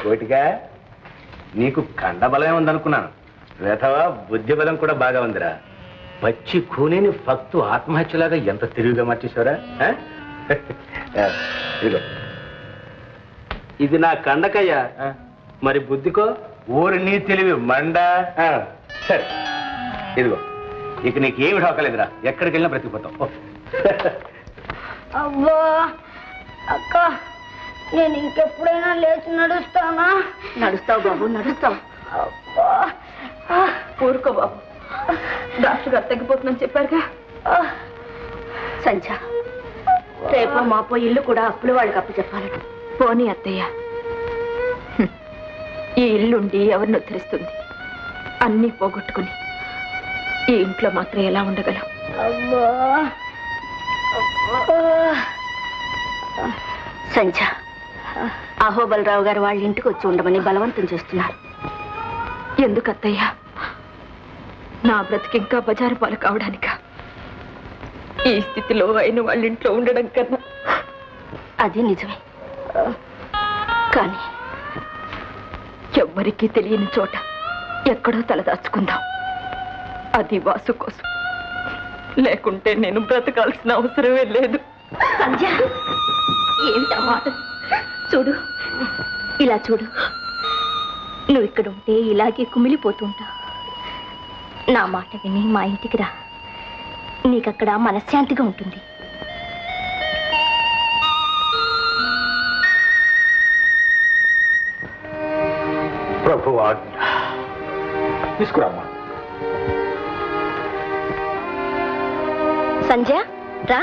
కోటిగా నీకు కండబలమే ఉందనుకున్నాను. వేధవా బుద్ధి బలం కూడా బాగా ఉందిరా. పచ్చి కూనేని భక్తు ఆత్మహత్యలాగా ఎంత తిరుగుగా మార్చేశారా. ఇదిగో ఇది నా కండకయ్యా, మరి బుద్ధికో ఊరి నీ తెలివి మండ. సరే ఇదిగో ఇక నీకేమి ఢోకలేదురా, ఎక్కడికి వెళ్ళినా బ్రతికిపోతావు. అబ్బా అక్క, నేను ఇంకెప్పుడైనా లేచి నడుస్తానా? నడుస్తావు బాబు, నడుస్తావు. ఊరుకో బాబు, డాక్టర్ గారు తగ్గిపోతుందని చెప్పారుగా. సంధ్య, రేపు మాపో ఇల్లు కూడా అప్పులు వాళ్ళకి అప్పు చెప్పాలట. పోనీ అత్తయ్య, ఈ ఇల్లుండి ఎవరిని ఉద్ధరిస్తుంది? అన్నీ పోగొట్టుకుని ఈ ఇంట్లో మాత్రం ఎలా ఉండగలం? సంధ్య, అహోబలరావు గారు వాళ్ళ ఇంటికి వచ్చి ఉండమని బలవంతం చేస్తున్నారు. ఎందుకు అత్తయ్య? నా బ్రతికింకా బజారు పాలు కావడానిక? ఈ స్థితిలో అయిన వాళ్ళ ఇంట్లో ఉండడం కన్నా. అది నిజమే, కానీ ఎవ్వరికీ తెలియని చోట ఎక్కడో తలదాచుకుందాం. అది వాసు కోసం, లేకుంటే నేను బ్రతకాల్సిన అవసరమే లేదు. సంధ్య, ఏమిటా మాట? చూడు, ఇలా చూడు. నువ్వు ఇక్కడ ఉంటే ఇలాగే కుమిలిపోతుంటా. నా మాట విని మా ఇంటికి రా, నీకక్కడ మనశ్శాంతిగా ఉంటుంది. ప్రభువా, తీసుకురామ్మా. సంధ్య రా.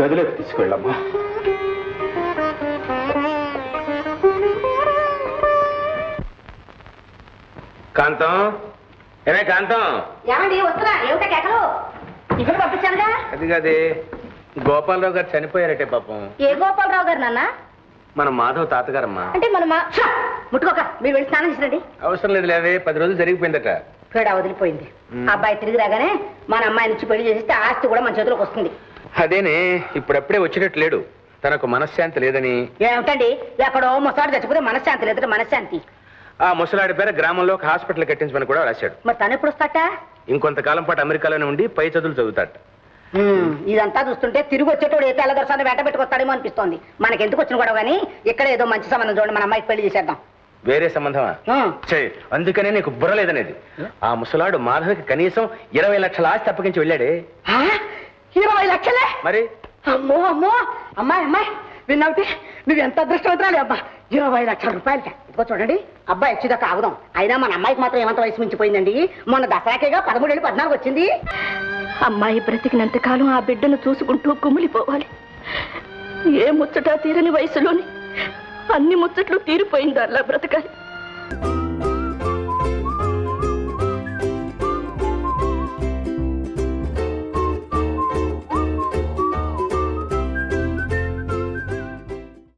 గదిలోకి తీసుకెళ్ళమ్మా. కాంతం, ఏమే కాంతం? ఏమండి వస్తున్నా? ఏమిటా కేకలు? ఇక్కడ పంపించానుగా. అది కాదే, గోపాలరావు గారు చనిపోయారటే పాపం. ఏ గోపాలరావు గారు నాన్న? మన మాధవ్ తాతగారమ్మా. అంటే మన ముట్టుకోక, మీరు వెళ్ళి స్నానం చేసిరండి. అవసరం లేదు లేవే, 10 రోజులు జరిగిపోయిందట. పేడా వదిలిపోయింది. అబ్బాయి తిరిగి రాగానే మన అమ్మాయి నుంచి పెళ్లి చేస్తే ఆస్తి కూడా మన చేతిలోకి వస్తుంది. అదేనే, ఇప్పుడప్పుడే వచ్చేటట్టు లేడు. తనకు మనశ్శాంతి లేదని. ఏమిటండి, ఎక్కడో ముసలాడు చచ్చిపోతే మనశ్శాంతి లేదంటే మనశ్శాంతి. ఆ ముసలాడి పేర గ్రామంలో ఒక హాస్పిటల్ కట్టించమని కూడా రాశాడు. మరి తను ఎప్పుడు వస్తాట? ఇంకొంతకాలం పాటు అమెరికాలోనే ఉండి పై చదువులు చదువుతాట. ఇదంతా చూస్తుంటే తిరిగి వచ్చేటోడు ఏ తెల్లదొరసాన్ని వెంట పెట్టుకొస్తాడేమో అనిపిస్తోంది. మనకి ఎందుకు వచ్చిన కూడా కానీ ఇక్కడ ఏదో మంచి సంబంధం చూడండి, మన అమ్మాయికి పెళ్లి చేసేద్దాం. వేరే సంబంధమా? అందుకనే నీకు బుర్ర లేదనేది. ఆ ముసలాడు మాధవికి కనీసం 20 లక్షల ఆస్తి అప్పగించి వెళ్ళాడే. 20 లక్షలే? మరి అమ్మో అమ్మో. అమ్మాయి అమ్మాయి విన్నావుటి, నువ్వు ఎంత అదృష్టవంతురాలి అబ్బా. 20 లక్షల రూపాయలకి. ఇదిగో చూడండి, అబ్బాయి వచ్చేదాకా ఆగుదాం. అయినా మన అమ్మాయికి మాత్రం ఏమంత వయసు మించిపోయిందండి. మొన్న దసరాకేగా 13 ఏళ్ళు 14 వచ్చింది. అమ్మాయి బ్రతికినంతకాలం ఆ బిడ్డను చూసుకుంటూ కుమిలిపోవాలి. ఏ ముచ్చట తీరని వయసులోని అన్ని ముచ్చట్లు తీరిపోయింది. అలా బ్రతకాలి.